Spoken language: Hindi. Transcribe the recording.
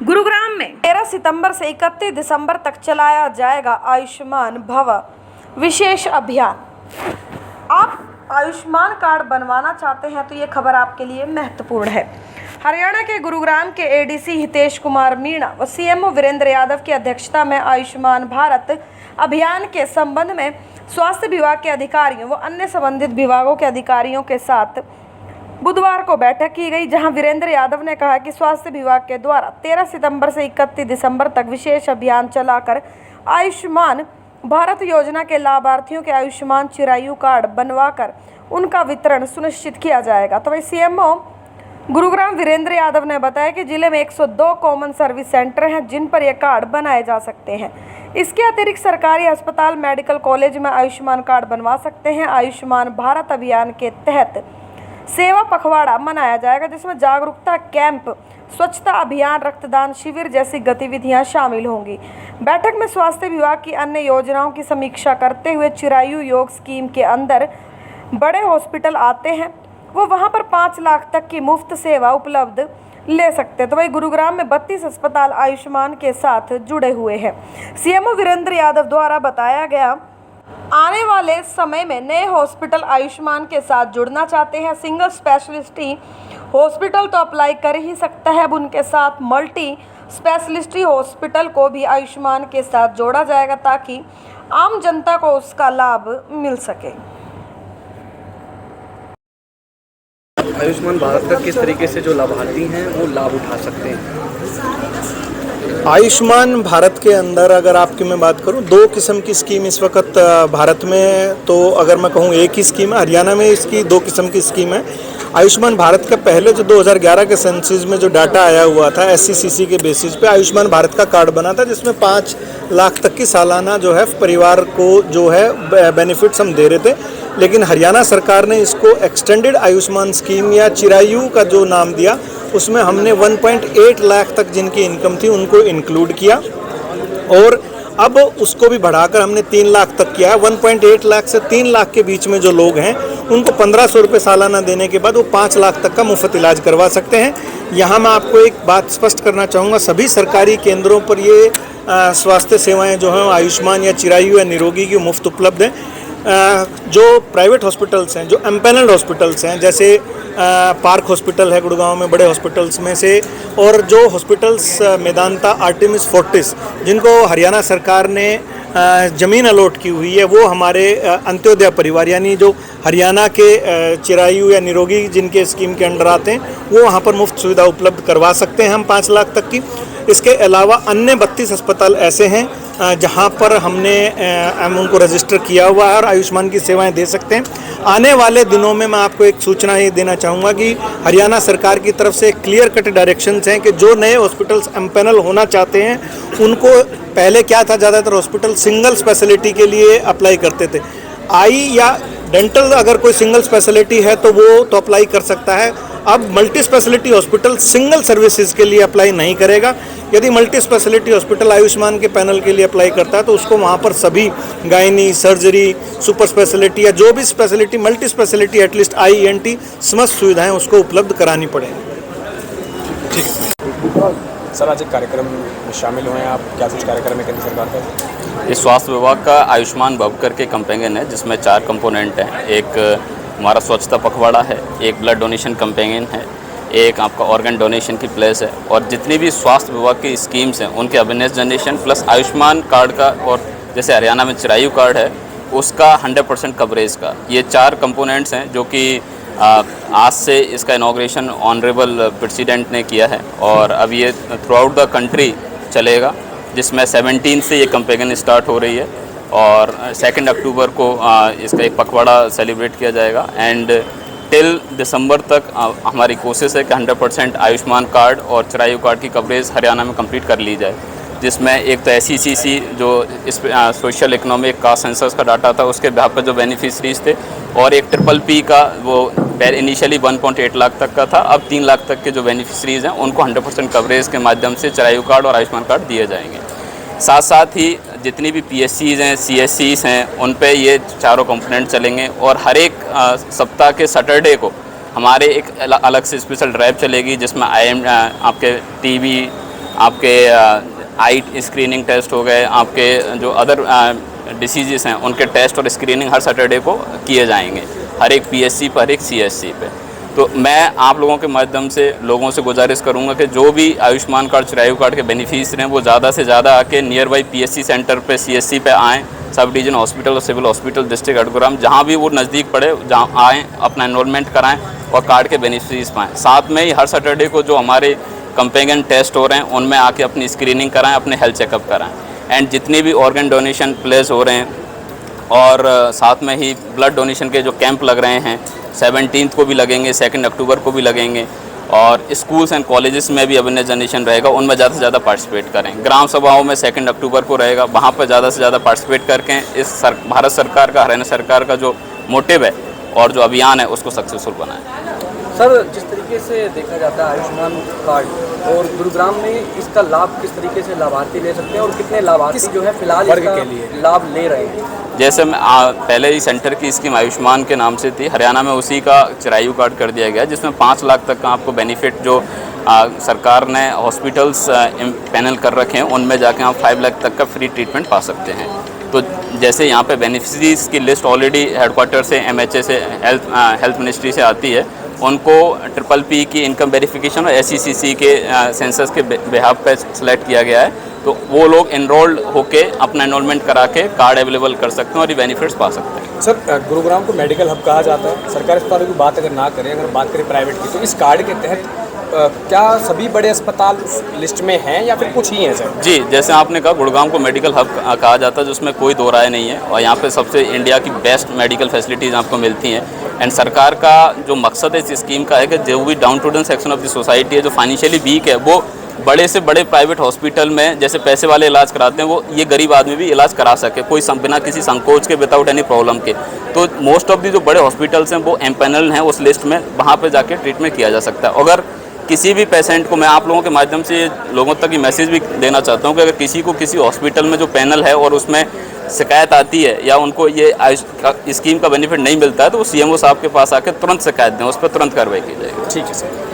गुरुग्राम में 13 सितंबर से 31 दिसंबर तक चलाया जाएगा आयुष्मान भव विशेष अभियान। आप आयुष्मान कार्ड बनवाना चाहते हैं तो ये खबर आपके लिए महत्वपूर्ण है। हरियाणा के गुरुग्राम के एडीसी हितेश कुमार मीणा व सीएमओ वीरेंद्र यादव की अध्यक्षता में आयुष्मान भारत अभियान के संबंध में स्वास्थ्य विभाग के अधिकारियों व अन्य संबंधित विभागों के अधिकारियों के साथ बुधवार को बैठक की गई, जहां वीरेंद्र यादव ने कहा कि स्वास्थ्य विभाग के द्वारा 13 सितंबर से 31 दिसंबर तक विशेष अभियान चलाकर आयुष्मान भारत योजना के लाभार्थियों के आयुष्मान चिरायु कार्ड बनवाकर उनका वितरण सुनिश्चित किया जाएगा। तो वही सीएमओ गुरुग्राम वीरेंद्र यादव ने बताया कि जिले में 102 कॉमन सर्विस सेंटर हैं जिन पर यह कार्ड बनाए जा सकते हैं। इसके अतिरिक्त सरकारी अस्पताल, मेडिकल कॉलेज में आयुष्मान कार्ड बनवा सकते हैं। आयुष्मान भारत अभियान के तहत सेवा पखवाड़ा मनाया जाएगा, जिसमें जागरूकता कैंप, स्वच्छता अभियान, रक्तदान शिविर जैसी गतिविधियां शामिल होंगी। बैठक में स्वास्थ्य विभाग की अन्य योजनाओं की समीक्षा करते हुए चिरायु योग स्कीम के अंदर बड़े हॉस्पिटल आते हैं वो वहां पर 5 लाख तक की मुफ्त सेवा उपलब्ध ले सकते हैं। तो वही गुरुग्राम में 32 अस्पताल आयुष्मान के साथ जुड़े हुए हैं। सीएमओ वीरेंद्र यादव द्वारा बताया गया, आने वाले समय में नए हॉस्पिटल आयुष्मान के साथ जुड़ना चाहते हैं। सिंगल स्पेशलिटी हॉस्पिटल तो अप्लाई कर ही सकता है, अब उनके साथ मल्टी स्पेशलिटी हॉस्पिटल को भी आयुष्मान के साथ जोड़ा जाएगा ताकि आम जनता को उसका लाभ मिल सके। आयुष्मान भारत का किस तरीके से जो लाभार्थी हैं वो लाभ उठा सकते हैं? आयुष्मान भारत के अंदर अगर आपकी मैं बात करूं, 2 किस्म की स्कीम इस वक्त भारत में, तो अगर मैं कहूं एक ही स्कीम है। हरियाणा में इसकी 2 किस्म की स्कीम है। आयुष्मान भारत का पहले जो 2011 के सेंसस में जो डाटा आया हुआ था, SCCC के बेसिस पे आयुष्मान भारत का कार्ड बना था, जिसमें 5 लाख तक की सालाना जो है परिवार को जो है बेनिफिट्स हम दे रहे थे। लेकिन हरियाणा सरकार ने इसको एक्सटेंडेड आयुष्मान स्कीम या चिरायु का जो नाम दिया, उसमें हमने 1.8 लाख तक जिनकी इनकम थी उनको इंक्लूड किया और अब उसको भी बढ़ाकर हमने 3 लाख तक किया है। 1.8 लाख से 3 लाख के बीच में जो लोग हैं उनको 1500 रुपये सालाना देने के बाद वो 5 लाख तक का मुफ्त इलाज करवा सकते हैं। यहाँ मैं आपको एक बात स्पष्ट करना चाहूँगा, सभी सरकारी केंद्रों पर ये स्वास्थ्य सेवाएँ जो हैं आयुष्मान या चिरायु या निरोगी की मुफ्त उपलब्ध हैं। जो प्राइवेट हॉस्पिटल्स हैं, जो एम्पैनल्ड हॉस्पिटल्स हैं, जैसे पार्क हॉस्पिटल है गुड़गांव में, बड़े हॉस्पिटल्स में से, और जो हॉस्पिटल्स मेदांता, आर्टेमिस, फोर्टिस, जिनको हरियाणा सरकार ने ज़मीन अलॉट की हुई है, वो हमारे अंत्योदय परिवार यानी जो हरियाणा के चिरायु या निरोगी जिनके स्कीम के अंडर आते हैं, वो वहाँ पर मुफ्त सुविधा उपलब्ध करवा सकते हैं हम 5 लाख तक की। इसके अलावा अन्य 32 अस्पताल ऐसे हैं जहां पर हमने उनको रजिस्टर किया हुआ है और आयुष्मान की सेवाएं दे सकते हैं। आने वाले दिनों में मैं आपको एक सूचना ये देना चाहूँगा कि हरियाणा सरकार की तरफ से क्लियर कट डायरेक्शंस हैं कि जो नए हॉस्पिटल्स एम्पैनल होना चाहते हैं उनको, पहले क्या था, ज़्यादातर हॉस्पिटल सिंगल स्पेशलिटी के लिए अप्लाई करते थे। आई या डेंटल अगर कोई सिंगल स्पेशलिटी है तो वो तो अप्लाई कर सकता है। अब multi speciality hospital single services के लिए अप्लाई नहीं करेगा। यदि मल्टी स्पेशलिटी हॉस्पिटल आयुष्मान के पैनल के लिए अप्लाई करता है तो उसको वहाँ पर सभी गायनी, सर्जरी, सुपर स्पेशलिटी या जो भी speciality, multi speciality, at least IENT समस्त सुविधाएं उसको उपलब्ध करानी पड़ेंगी। सर, आज एक कार्यक्रम में शामिल हुए हैं आप, क्या कुछ कार्यक्रम है केंद्र सरकार का? ये स्वास्थ्य विभाग का आयुष्मान भव करके कैंपेन है, जिसमें 4 कंपोनेंट हैं। एक हमारा स्वच्छता पखवाड़ा है, एक ब्लड डोनेशन कैंपेन है, एक आपका ऑर्गन डोनेशन की प्लेस है, और जितनी भी स्वास्थ्य विभाग की स्कीम्स हैं उनके awareness generation plus Ayushman card का, और जैसे हरियाणा में चिरायु कार्ड है उसका 100% कवरेज का, ये 4 कंपोनेंट्स हैं जो कि आज से इसका इनॉग्रेशन ऑनरेबल प्रेसिडेंट ने किया है और अब ये थ्रू आउट द कंट्री चलेगा, जिसमें 17 से ये कैंपेन स्टार्ट हो रही है और 2 अक्टूबर को इसका एक पखवाड़ा सेलिब्रेट किया जाएगा। एंड टिल दिसंबर तक हमारी कोशिश है कि 100% आयुष्मान कार्ड और चिरायु कार्ड की कवरेज हरियाणा में कंप्लीट कर ली जाए, जिसमें एक तो SCCC जो इस सोशल इकोनॉमिक का सेंसस का डाटा था उसके बिहाफ पर जो बेनिफिशरीज थे, और एक PPP का वो इनिशियली 1.8 लाख तक का था, अब 3 लाख तक के जो बेनिफिशरीज हैं उनको 100% कवरेज के माध्यम से चिरायु कार्ड और आयुष्मान कार्ड दिए जाएंगे। साथ साथ ही जितनी भी PSCs हैं, CSCs हैं, उन पे ये चारों कंपोनेंट चलेंगे और हर एक सप्ताह के सैटरडे को हमारे एक अलग से स्पेशल ड्राइव चलेगी जिसमें आपके TB आपके आई स्क्रीनिंग टेस्ट हो गए, आपके जो अदर डिसीजेस हैं उनके टेस्ट और स्क्रीनिंग हर सैटरडे को किए जाएंगे, हर एक पीएससी पर, हर एक सीएससी पे। तो मैं आप लोगों के माध्यम से लोगों से गुजारिश करूंगा कि जो भी आयुष्मान कार्ड, चिरायु कार्ड के बेनिफिशियरी हैं वो ज़्यादा से ज़्यादा आके नियर बाई पीएससी सेंटर पे, सीएससी पे आएँ, सब डिवीजन हॉस्पिटल और सिविल हॉस्पिटल डिस्ट्रिक्ट हेडक्वार्टर जहाँ भी वो नज़दीक पड़े, जहाँ आएँ, अपना एनरोलमेंट कराएँ और कार्ड के बेनिफिशरीज पाएँ। साथ में ही हर सैटरडे को जो हमारे कंपेनियन टेस्ट हो रहे हैं उनमें आके अपनी स्क्रीनिंग कराएँ, अपने हेल्थ चेकअप कराएँ। एंड जितनी भी ऑर्गन डोनेशन प्लेस हो रहे हैं और साथ में ही ब्लड डोनेशन के जो कैंप लग रहे हैं 17 को भी लगेंगे, 2 अक्टूबर को भी लगेंगे, और स्कूल्स एंड कॉलेजेस में भी अवेयरनेस जनरेशन रहेगा, उनमें ज़्यादा से ज़्यादा पार्टिसिपेट करें। ग्राम सभाओं में 2 अक्टूबर को रहेगा, वहाँ पर ज़्यादा से ज़्यादा पार्टिसिपेट करके इस भारत सरकार का, हरियाणा सरकार का जो मोटिव है और जो अभियान है उसको सक्सेसफुल बनाएं। सर, जिस तरीके से देखा जाता है आयुष्मान कार्ड और गुरुग्राम में इसका लाभ किस तरीके से लाभार्थी ले सकते हैं और कितने लाभार्थी जो है फिलहाल इसका लाभ ले रहे हैं? जैसे मैं पहले ही सेंटर की स्कीम आयुष्मान के नाम से थी, हरियाणा में उसी का चिरायु कार्ड कर दिया गया, जिसमें 5 लाख तक का आपको बेनिफिट जो सरकार ने हॉस्पिटल्स पैनल कर रखे हैं उनमें जाके आप 5 लाख तक का फ्री ट्रीटमेंट पा सकते हैं। तो जैसे यहाँ पे बेनिफिशरीज की लिस्ट ऑलरेडी हेडक्वार्टर से, MHA से, हेल्थ मिनिस्ट्री से आती है, उनको PPP की इनकम वेरिफिकेशन और SECC के सेंसस के बिहाफ पे सेलेक्ट किया गया है, तो वो लोग एनरोल्ड होके अपना एनरोलमेंट करा के कार्ड अवेलेबल कर सकते हैं और ये बेनिफिट्स पा सकते हैं। सर, गुरुग्राम को मेडिकल हब कहा जाता है, सरकारी अस्पतालों की बात अगर ना करें, अगर बात करें प्राइवेट की, तो इस कार्ड के तहत क्या सभी बड़े अस्पताल लिस्ट में हैं या फिर कुछ ही हैं सर? जी, जैसे आपने कहा गुड़गांव को मेडिकल हब कहा जाता है, जिसमें कोई दो राय नहीं है, और यहाँ पे सबसे इंडिया की बेस्ट मेडिकल फैसिलिटीज़ आपको मिलती हैं। एंड सरकार का जो मकसद है इस स्कीम का है कि जो भी down to down section of the society है, जो फाइनेंशियली वीक है, वो बड़े से बड़े प्राइवेट हॉस्पिटल में जैसे पैसे वाले इलाज कराते हैं, वो ये गरीब आदमी भी इलाज करा सके, कोई बिना किसी संकोच के, विदाउट एनी प्रॉब्लम के। तो मोस्ट ऑफ दी जो बड़े हॉस्पिटल्स हैं वो एम्पैनल हैं उस लिस्ट में, वहाँ पे जाके ट्रीटमेंट किया जा सकता है। अगर किसी भी पेशेंट को, मैं आप लोगों के माध्यम से लोगों तक ये मैसेज भी देना चाहता हूँ कि अगर किसी को किसी हॉस्पिटल में जो पैनल है और उसमें शिकायत आती है या उनको ये स्कीम का बेनिफिट नहीं मिलता है, तो वो CMO साहब के पास आकर तुरंत शिकायत दें, उस पर तुरंत कार्रवाई की जाएगी। ठीक है सर।